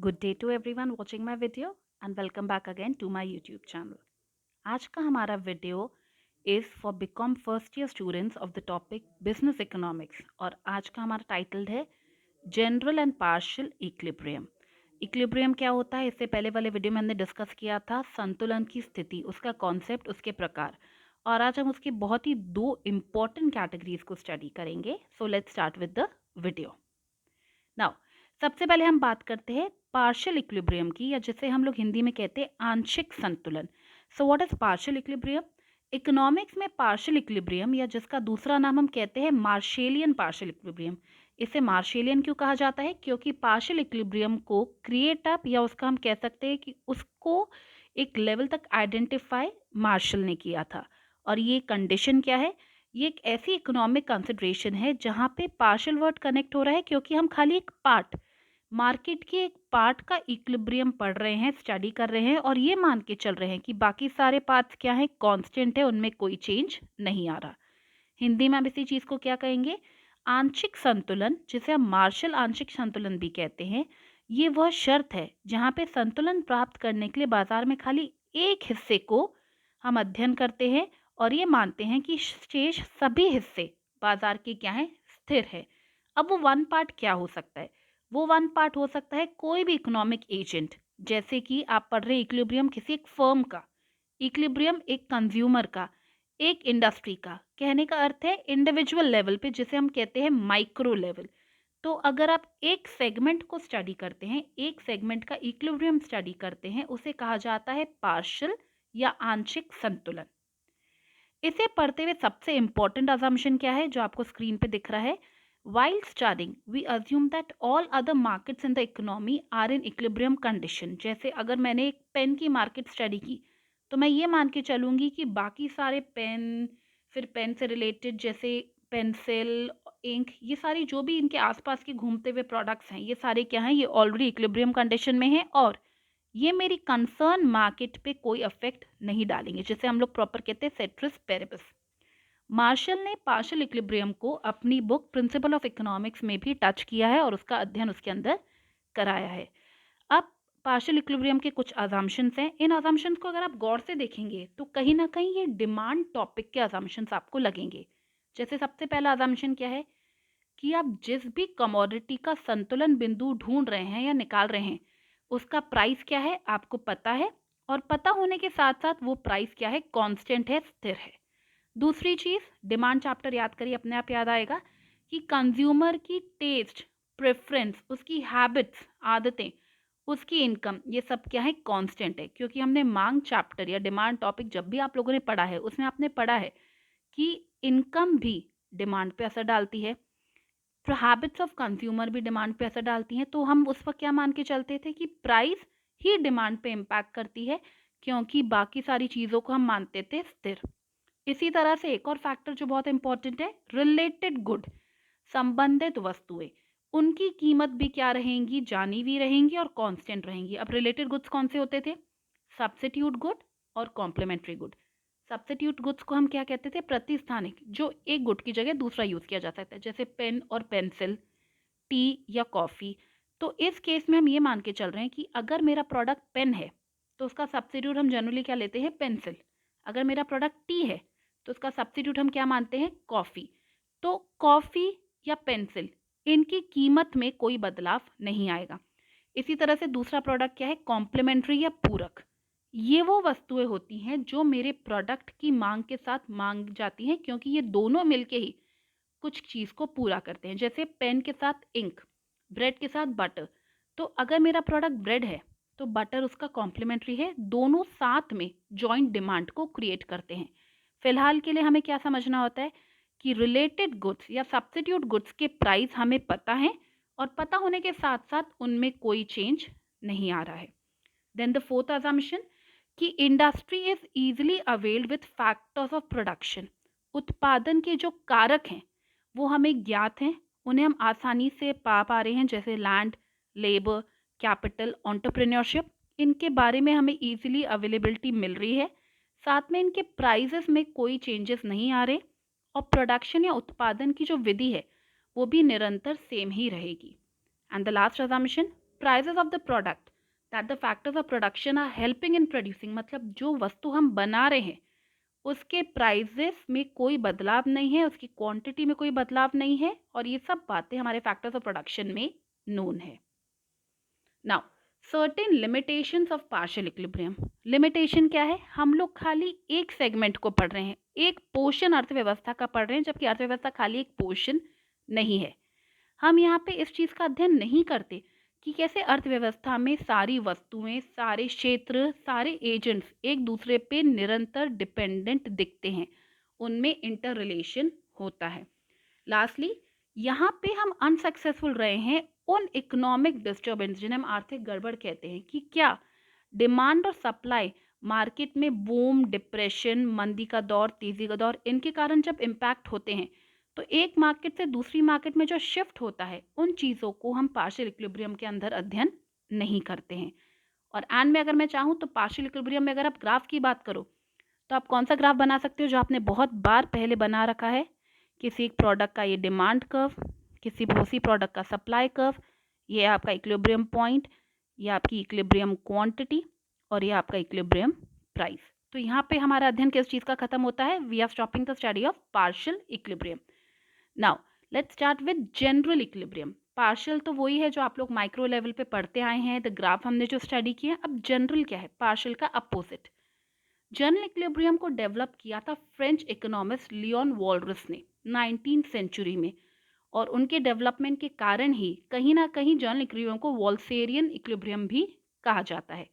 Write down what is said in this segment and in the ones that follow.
Good day to everyone watching my video and welcome back again to my YouTube channel. आज का हमारा video is for BCom first year students of the topic business economics और आज का हमारा title है general and partial equilibrium. Equilibrium क्या होता है, इससे पहले वाले वीडियो में हमने डिस्कस किया था संतुलन की स्थिति, उसका कॉन्सेप्ट, उसके प्रकार। और आज हम उसकी बहुत ही दो इम्पॉर्टेंट कैटेगरीज को स्टडी करेंगे। So let's start with the video now. सबसे पहले हम बात करते हैं पार्शियल इक्विलिब्रियम की, या जिसे हम लोग हिंदी में कहते हैं आंशिक संतुलन। So what is partial equilibrium? Economics में पार्शियल इक्विलिब्रियम, या जिसका दूसरा नाम हम कहते हैं मार्शेलियन पार्शियल इक्विलिब्रियम। इसे मार्शेलियन क्यों कहा जाता है? क्योंकि पार्शियल इक्विलिब्रियम को क्रिएट अप, या उसका हम कह सकते हैं कि उसको एक लेवल तक आइडेंटिफाई मार्शल ने किया था। और ये कंडीशन क्या है? ये एक ऐसी इकोनॉमिक कंसिडरेशन है जहाँ पे पार्शियल वर्ड कनेक्ट हो रहा है, क्योंकि हम खाली एक पार्ट, मार्केट के एक पार्ट का इक्विलिब्रियम पढ़ रहे हैं, स्टडी कर रहे हैं, और ये मान के चल रहे हैं कि बाकी सारे पार्ट्स क्या हैं, कांस्टेंट है, उनमें कोई चेंज नहीं आ रहा। हिंदी में हम इसी चीज़ को क्या कहेंगे? आंशिक संतुलन, जिसे हम मार्शल आंशिक संतुलन भी कहते हैं। ये वह शर्त है जहाँ पे संतुलन प्राप्त करने के लिए बाजार में खाली एक हिस्से को हम अध्ययन करते हैं और ये मानते हैं कि शेष सभी हिस्से बाजार के क्या हैं, स्थिर है। अब वो वन पार्ट क्या हो सकता है? वो वन पार्ट हो सकता है कोई भी इकोनॉमिक एजेंट। जैसे कि आप पढ़ रहे इक्विलिब्रियम किसी एक फर्म का, इक्विलिब्रियम एक कंज्यूमर का, एक इंडस्ट्री का। कहने का अर्थ है इंडिविजुअल लेवल पे, जिसे हम कहते हैं माइक्रो लेवल। तो अगर आप एक सेगमेंट को स्टडी करते हैं, एक सेगमेंट का इक्विलिब्रियम स्टडी करते हैं, उसे कहा जाता है पार्शियल या आंशिक संतुलन। इसे पढ़ते हुए सबसे इंपॉर्टेंट अजम्पशन क्या है, जो आपको स्क्रीन पे दिख रहा है? While studying, we assume that all other markets in the economy are in equilibrium condition. जैसे अगर मैंने एक पेन की मार्केट स्टडी की, तो मैं ये मान के चलूँगी कि बाकी सारे पेन, फिर पेन से रिलेटेड जैसे पेंसिल, इंक, ये सारी जो भी इनके आसपास के घूमते हुए प्रोडक्ट्स हैं, ये सारे क्या हैं, ये ऑलरेडी इक्विलिब्रियम कंडीशन में हैं और ये मेरी कंसर्न मार्केट पे कोई इफेक्ट नहीं डालेंगे, जिसे हम लोग प्रॉपर कहते हैं सेट्रिस पेरेबिस। मार्शल ने पार्शियल इक्विलिब्रियम को अपनी बुक प्रिंसिपल ऑफ इकोनॉमिक्स में भी टच किया है और उसका अध्ययन उसके अंदर कराया है। अब पार्शियल इक्विलिब्रियम के कुछ अजम्पशंस हैं। इन अजम्पशंस को अगर आप गौर से देखेंगे तो कहीं ना कहीं ये डिमांड टॉपिक के अजम्पशंस आपको लगेंगे। जैसे सबसे पहला अजम्पशन क्या है कि आप जिस भी कमोडिटी का संतुलन बिंदु ढूंढ रहे हैं या निकाल रहे हैं, उसका प्राइस क्या है आपको पता है, और पता होने के साथ साथ वो प्राइस क्या है, कांस्टेंट है, स्थिर है। दूसरी चीज़, डिमांड चैप्टर याद करिए, अपने आप याद आएगा कि कंज्यूमर की टेस्ट, प्रेफरेंस, उसकी हैबिट्स, आदतें, उसकी इनकम, ये सब क्या है, कांस्टेंट है। क्योंकि हमने मांग चैप्टर या डिमांड टॉपिक जब भी आप लोगों ने पढ़ा है, उसमें आपने पढ़ा है कि इनकम भी डिमांड पे असर डालती है, तो हैबिट्स ऑफ कंज्यूमर भी डिमांड पे असर डालती हैं। तो हम उस वक्त क्या मान के चलते थे कि प्राइस ही डिमांड पे इम्पैक्ट करती है, क्योंकि बाकी सारी चीज़ों को हम मानते थे स्थिर। इसी तरह से एक और फैक्टर जो बहुत इंपॉर्टेंट है, रिलेटेड गुड, संबंधित वस्तुएं, उनकी कीमत भी क्या रहेंगी, जानी हुई रहेंगी और कांस्टेंट रहेंगी। अब रिलेटेड गुड्स कौन से होते थे? सब्स्टिट्यूट गुड और कॉम्प्लीमेंट्री गुड। सब्स्टिट्यूट गुड्स को हम क्या कहते थे? प्रतिस्थानिक, जो एक गुड की जगह दूसरा यूज किया जा सकता है, जैसे पेन और पेंसिल, टी या कॉफ़ी। तो इस केस में हम ये मान के चल रहे हैं कि अगर मेरा प्रोडक्ट पेन है तो उसका सब्स्टिट्यूट हम जनरली क्या लेते हैं? पेंसिल। अगर मेरा प्रोडक्ट टी है तो उसका सब्स्टिट्यूट हम क्या मानते हैं? कॉफ़ी। तो कॉफ़ी या पेंसिल, इनकी कीमत में कोई बदलाव नहीं आएगा। इसी तरह से दूसरा प्रोडक्ट क्या है? कॉम्प्लीमेंट्री या पूरक। ये वो वस्तुएं होती हैं जो मेरे प्रोडक्ट की मांग के साथ मांग जाती हैं, क्योंकि ये दोनों मिलके ही कुछ चीज़ को पूरा करते हैं। जैसे पेन के साथ इंक, ब्रेड के साथ बटर। तो अगर मेरा प्रोडक्ट ब्रेड है तो बटर उसका कॉम्प्लीमेंट्री है, दोनों साथ में जॉइंट डिमांड को क्रिएट करते हैं। फिलहाल के लिए हमें क्या समझना होता है कि रिलेटेड गुड्स या सब्स्टिट्यूट गुड्स के प्राइस हमें पता है, और पता होने के साथ साथ उनमें कोई चेंज नहीं आ रहा है। देन द फोर्थ अजम्पशन कि industry is easily availed with factors of production. उत्पादन के जो कारक हैं वो हमें ज्ञात हैं, उन्हें हम आसानी से पा रहे हैं, जैसे लैंड, लेबर, कैपिटल, एंटरप्रेन्योरशिप। इनके बारे में हमें इजीली अवेलेबिलिटी मिल रही है। साथ में इनके प्राइजेस में कोई चेंजेस नहीं आ रहे, और प्रोडक्शन या उत्पादन की जो विधि है वो भी निरंतर सेम ही रहेगी। And the last assumption, prices of the product that the factors of production are helping in producing, मतलब जो वस्तु हम बना रहे हैं उसके प्राइजेस में कोई बदलाव नहीं है, उसकी क्वांटिटी में कोई बदलाव नहीं है, और ये सब बातें हमारे फैक्टर्स ऑफ प्रोडक्शन में नोन है। Now certain limitations of partial equilibrium. Limitation क्या है? हम लोग खाली एक सेगमेंट को पढ़ रहे हैं, एक पोर्शन अर्थव्यवस्था का पढ़ रहे हैं, जबकि अर्थव्यवस्था खाली एक पोर्शन नहीं है। हम यहाँ पे इस चीज़ का अध्ययन नहीं करते कि कैसे अर्थव्यवस्था में सारी वस्तुएं, सारे क्षेत्र, सारे एजेंट्स एक दूसरे पे निरंतर डिपेंडेंट दिखते हैं, उनमें इंटर रिलेशन होता है। लास्टली यहाँ पे हम अनसक्सेसफुल रहे हैं उन इकोनॉमिक डिस्टर्बेंस, जिन्हें हम आर्थिक गड़बड़ कहते हैं, कि क्या डिमांड और सप्लाई मार्केट में बूम, डिप्रेशन, मंदी का दौर, तेजी का दौर, इनके कारण जब इम्पैक्ट होते हैं तो एक मार्केट से दूसरी मार्केट में जो शिफ्ट होता है, उन चीज़ों को हम पार्शियल इक्विलिब्रियम के अंदर अध्ययन नहीं करते हैं। और एंड में अगर मैं चाहूँ तो पार्शियल इक्विलिब्रियम में अगर आप ग्राफ की बात करो तो आप कौन सा ग्राफ बना सकते हो जो आपने बहुत बार पहले बना रखा है? किसी एक प्रोडक्ट का ये डिमांड कर्व, किसी उसी प्रोडक्ट का सप्लाई कर्व, ये आपका इक्विलिब्रियम पॉइंट, ये आपकी इक्विलिब्रियम क्वांटिटी, और ये आपका इक्विलिब्रियम प्राइस। तो यहाँ पे हमारा अध्ययन किस चीज़ का खत्म होता है? We are stopping the study of partial equilibrium. Now let's start with general equilibrium. Partial तो वही है जो आप लोग माइक्रो लेवल पे पढ़ते आए हैं, द ग्राफ हमने जो स्टडी किया। अब जनरल क्या है? पार्शियल का अपोजिट। जनरल इक्विलिब्रियम को डेवलप किया था फ्रेंच इकोनॉमिस्ट लियोन वॉलरस ने 19th सेंचुरी में, और उनके डेवलपमेंट के कारण ही कहीं ना कहीं जनरल इक्विलिब्रियम को वॉल्सेरियन इक्विलिब्रियम भी कहा जाता है।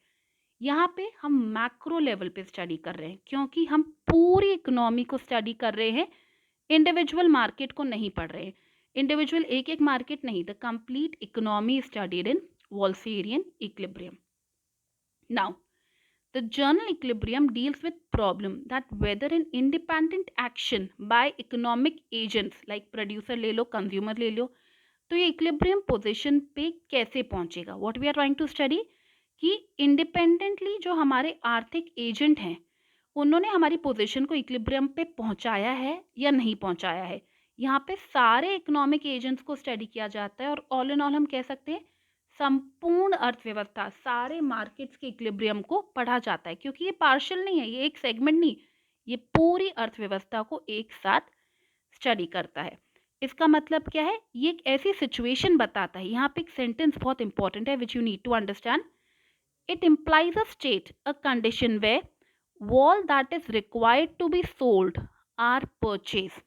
यहाँ पे हम मैक्रो लेवल पे स्टडी कर रहे हैं, क्योंकि हम पूरी इकोनॉमी को स्टडी कर रहे हैं, इंडिविजुअल मार्केट को नहीं पढ़ रहे हैं। इंडिविजुअल एक एक मार्केट नहीं, the complete economy studied in Walrasian equilibrium. Now the journal equilibrium deals with problem that whether an independent action by economic agents like producer ले लो, consumer ले लो, तो ये equilibrium position पे कैसे पहुंचेगा। what we are trying to study कि independently जो हमारे आर्थिक एजेंट हैं उन्होंने हमारी पोजीशन को इक्विलिब्रियम पे पहुंचाया है या नहीं पहुंचाया है। यहाँ पे सारे इकोनॉमिक एजेंट्स को स्टडी किया जाता है, और ऑल इन ऑल हम कह सकते हैं संपूर्ण अर्थव्यवस्था, सारे मार्केट्स के इक्विलिब्रियम को पढ़ा जाता है, क्योंकि ये पार्शियल नहीं है, ये एक सेगमेंट नहीं, ये पूरी अर्थव्यवस्था को एक साथ स्टडी करता है। इसका मतलब क्या है? ये एक ऐसी सिचुएशन बताता है। यहाँ पे एक सेंटेंस बहुत इंपॉर्टेंट है which you need to understand. It implies a state, a condition where all that is required to be sold are purchased।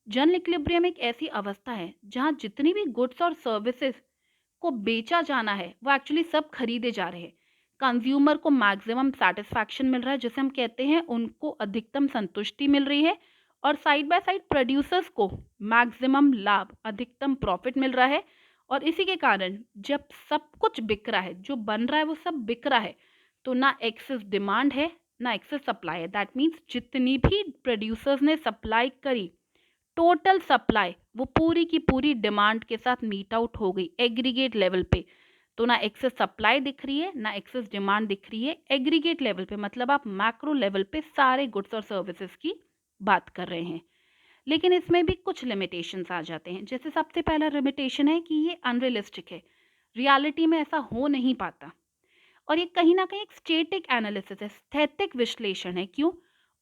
General equilibrium एक ऐसी अवस्था है जहां जितनी भी गुड्स और सर्विसेज को बेचा जाना है वो एक्चुअली सब खरीदे जा रहे हैं। कंज्यूमर को मैक्सिमम सेटिस्फैक्शन मिल रहा है, जिसे हम कहते हैं उनको अधिकतम संतुष्टि मिल रही है, और साइड बाय साइड प्रोड्यूसर्स को मैक्सिमम लाभ, अधिकतम प्रॉफिट मिल रहा है। और इसी के कारण जब सब कुछ बिक रहा है, जो बन रहा है वो सब बिक रहा है, तो ना एक्सेस डिमांड है ना एक्सेस सप्लाई है। दैट मीन्स जितनी भी प्रोड्यूसर्स ने सप्लाई करी, टोटल सप्लाई वो पूरी की पूरी डिमांड के साथ मीट आउट हो गई एग्रीगेट लेवल पे। तो ना एक्सेस सप्लाई दिख रही है ना एक्सेस डिमांड दिख रही है एग्रीगेट लेवल पे, मतलब आप मैक्रो लेवल पे सारे गुड्स और सर्विसेज की बात कर रहे हैं। लेकिन इसमें भी कुछ लिमिटेशंस आ जाते हैं। जैसे सबसे पहला लिमिटेशन है कि ये अनरियलिस्टिक है, रियलिटी में ऐसा हो नहीं पाता, और ये कहीं ना कहीं एक स्टेटिक एनालिसिस है, स्थैतिक विश्लेषण है। क्यों?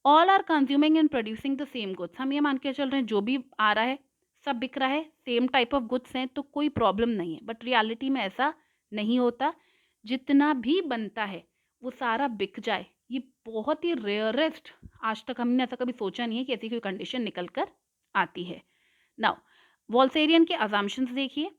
All are consuming and producing the same goods. हम ये मान के चल रहे हैं जो भी आ रहा है सब बिक रहा है, सेम टाइप ऑफ गुड्स हैं, तो कोई प्रॉब्लम नहीं है। बट रियलिटी में ऐसा नहीं होता। जितना भी बनता है वो सारा बिक जाए, ये बहुत ही रेयरेस्ट, आज तक हमने ऐसा कभी सोचा नहीं है कि ऐसी कोई कंडीशन निकल कर आती है। नाउ वॉल्सेरियन के अजम्पशंस देखिए।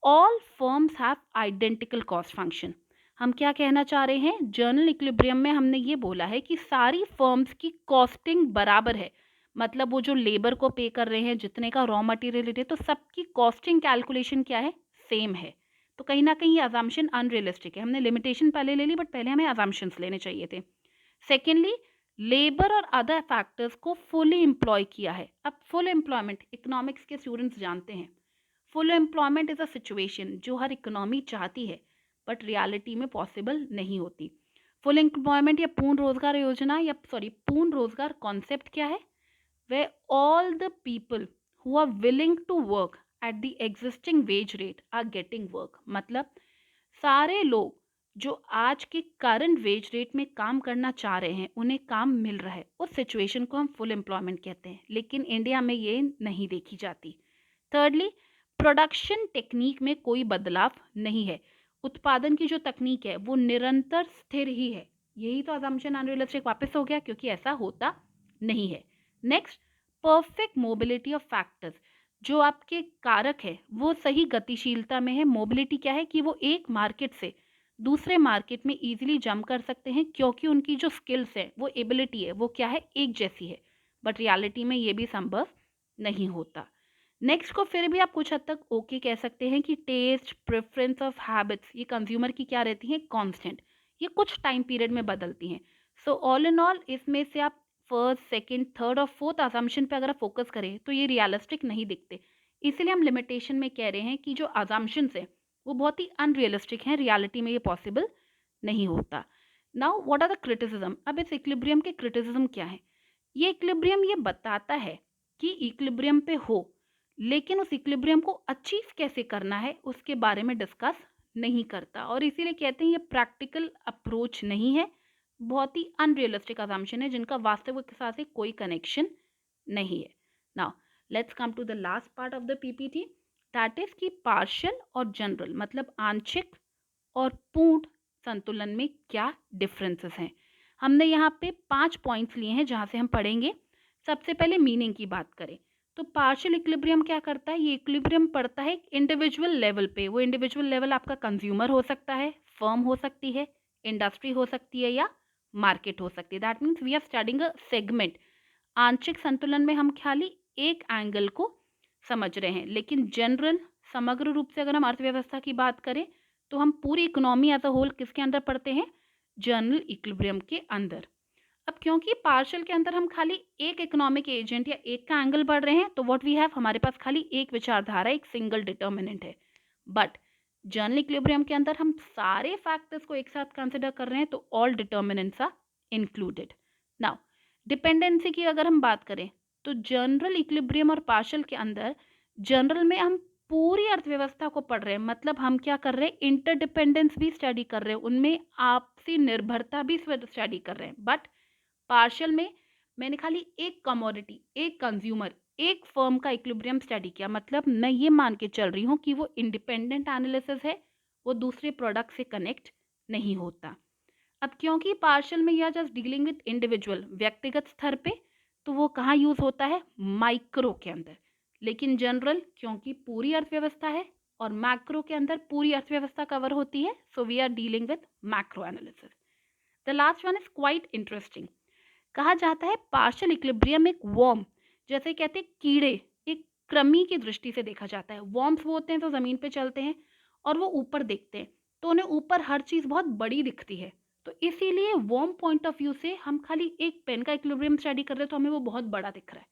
All firms have identical cost function. हम क्या कहना चाह रहे हैं? जर्नल इक्विलिब्रियम में हमने ये बोला है कि सारी फर्म्स की कॉस्टिंग बराबर है, मतलब वो जो लेबर को पे कर रहे हैं, जितने का रॉ मटेरियल है, तो सबकी कॉस्टिंग कैलकुलेशन क्या है? सेम है। तो कहीं ना कहीं ये अजम्पशन अनरियलिस्टिक है। हमने लिमिटेशन पहले ले ली, बट पहले हमें अजम्पशंस लेने चाहिए थे। सेकेंडली, लेबर और अदर फैक्टर्स को फुली एम्प्लॉय किया है। अब फुल एम्प्लॉयमेंट इकोनॉमिक्स के स्टूडेंट्स जानते हैं, full employment is a situation जो हर इकोनॉमी चाहती है बट रियलिटी में पॉसिबल नहीं होती। फुल एम्प्लॉयमेंट या पूर्ण रोजगार योजना या पूर्ण रोजगार कॉन्सेप्ट क्या है? वे all the people who are willing to work at the existing wage rate are getting work. मतलब सारे लोग जो आज के करंट वेज रेट में काम करना चाह रहे हैं उन्हें काम मिल रहा है, उस सिचुएशन को हम फुल एम्प्लॉयमेंट कहते हैं, लेकिन इंडिया में ये नहीं देखी जाती। थर्डली, प्रोडक्शन टेक्निक में कोई बदलाव नहीं है। उत्पादन की जो तकनीक है वो निरंतर स्थिर ही है। यही तो अजम्पशन अनरियलिस्टिक वापस हो गया, क्योंकि ऐसा होता नहीं है। Next, perfect mobility of factors. जो आपके कारक है वो सही गतिशीलता में है। मोबिलिटी क्या है कि वो एक मार्केट से दूसरे मार्केट में इजीली जंप कर सकते हैं, क्योंकि उनकी जो स्किल्स है, वो एबिलिटी है, वो क्या है, एक जैसी है। बट रियलिटी में ये भी संभव नहीं होता। नेक्स्ट को फिर भी आप कुछ हद तक ओके कह सकते हैं कि टेस्ट, प्रेफरेंस ऑफ हैबिट्स, ये कंज्यूमर की क्या रहती हैं, कांस्टेंट। ये कुछ टाइम पीरियड में बदलती हैं। सो ऑल इन ऑल इसमें से आप फर्स्ट, सेकंड, थर्ड और फोर्थ अजम्पशन पे अगर आप फोकस करें तो ये रियलिस्टिक नहीं दिखते। इसीलिए हम लिमिटेशन में कह रहे हैं कि जो अजम्पशंस है वो बहुत ही अनरियलिस्टिक हैं, रियलिटी में ये पॉसिबल नहीं होता। Now what are the criticism. अब इस इक्विलिब्रियम के क्रिटिसिज्म क्या है। ये इक्विलिब्रियम ये बताता है कि इक्विलिब्रियम पे हो, लेकिन उस इक्विलिब्रियम को अचीव कैसे करना है उसके बारे में डिस्कस नहीं करता, और इसीलिए कहते हैं ये प्रैक्टिकल अप्रोच नहीं है, बहुत ही अनरियलिस्टिक अजम्पशन है जिनका वास्तविक के साथ कोई कनेक्शन नहीं है। Now let's come to the last part of the PPT, that is कि पार्शियल और जनरल मतलब आंशिक और पूर्ण संतुलन में क्या डिफरेंसेस हैं। हमने यहाँ पे 5 पॉइंट्स लिए हैं जहाँ से हम पढ़ेंगे। सबसे पहले मीनिंग की बात करें तो पार्शियल इक्विलिब्रियम क्या करता है, ये इक्विलिब्रियम पड़ता है इंडिविजुअल लेवल पे। वो इंडिविजुअल लेवल आपका कंज्यूमर हो सकता है, फर्म हो सकती है, इंडस्ट्री हो सकती है, या मार्केट हो सकती है। That means we are studying a segment. आंशिक संतुलन में हम खाली एक एंगल को समझ रहे हैं, लेकिन जनरल समग्र रूप से अगर हम अर्थव्यवस्था की बात करें तो हम पूरी इकोनॉमी एज अ होल किसके अंदर पढ़ते हैं, जनरल इक्विलिब्रियम के अंदर। अब क्योंकि पार्शियल के अंदर हम खाली एक इकोनॉमिक एजेंट या एक का एंगल पढ़ रहे हैं तो व्हाट वी हैव, हमारे पास खाली एक विचारधारा, एक सिंगल डिटर्मिनेंट है। बट जनरल इक्विलिब्रियम के अंदर हम सारे फैक्टर्स को एक साथ कंसिडर कर रहे हैं तो all determinants are included. Now dependency की अगर हम बात करें तो जनरल इक्विलिब्रियम और पार्शियल के अंदर जनरल में हम पूरी अर्थव्यवस्था को पढ़ रहे हैं, मतलब हम क्या कर रहे हैं, इंटरडिपेंडेंस भी स्टडी कर रहे हैं, उनमें आपसी निर्भरता भी स्टडी कर रहे हैं। बट पार्शियल में मैंने खाली एक कमोडिटी, एक कंज्यूमर, एक फर्म का इक्विलिब्रियम स्टडी किया, मतलब मैं ये मान के चल रही हूँ कि वो इंडिपेंडेंट एनालिसिस है, वो दूसरे प्रोडक्ट से कनेक्ट नहीं होता। अब क्योंकि पार्शियल में यह जस्ट डीलिंग विद इंडिविजुअल, व्यक्तिगत स्तर पे, तो वो कहाँ यूज होता है, माइक्रो के अंदर। लेकिन जनरल क्योंकि पूरी अर्थव्यवस्था है और मैक्रो के अंदर पूरी अर्थव्यवस्था कवर होती है, so we are dealing with macro analysis. The last one is quite interesting. कहा जाता है पार्शियल इक्विलिब्रियम एक वर्म, जैसे कहते हैं कीड़े, एक कृमि की दृष्टि से देखा जाता है। वर्म्स वो होते हैं तो ज़मीन पे चलते हैं और वो ऊपर देखते हैं, तो उन्हें ऊपर हर चीज़ बहुत बड़ी दिखती है। तो इसीलिए वर्म पॉइंट ऑफ व्यू से हम खाली एक पेन का इक्विलिब्रियम स्टडी कर रहे हैं तो हमें वो बहुत बड़ा दिख रहा है।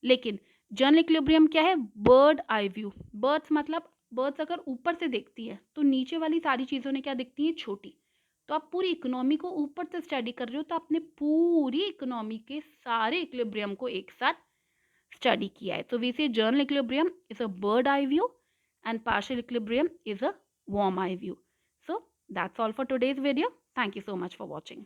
लेकिन जनरल इक्विलिब्रियम क्या है, बर्ड आई व्यू। बर्ड्स मतलब बर्ड्स अगर ऊपर से देखती है तो नीचे वाली सारी चीज़ों ने क्या दिखती है, छोटी। तो आप पूरी इकोनॉमी को ऊपर से स्टडी कर रहे हो तो आपने पूरी इकोनॉमी के सारे इक्विलिब्रियम को एक साथ स्टडी किया है। तो वी से journal equilibrium is a bird eye view and partial equilibrium is a warm eye view. So that's all for today's video. Thank you so much for watching.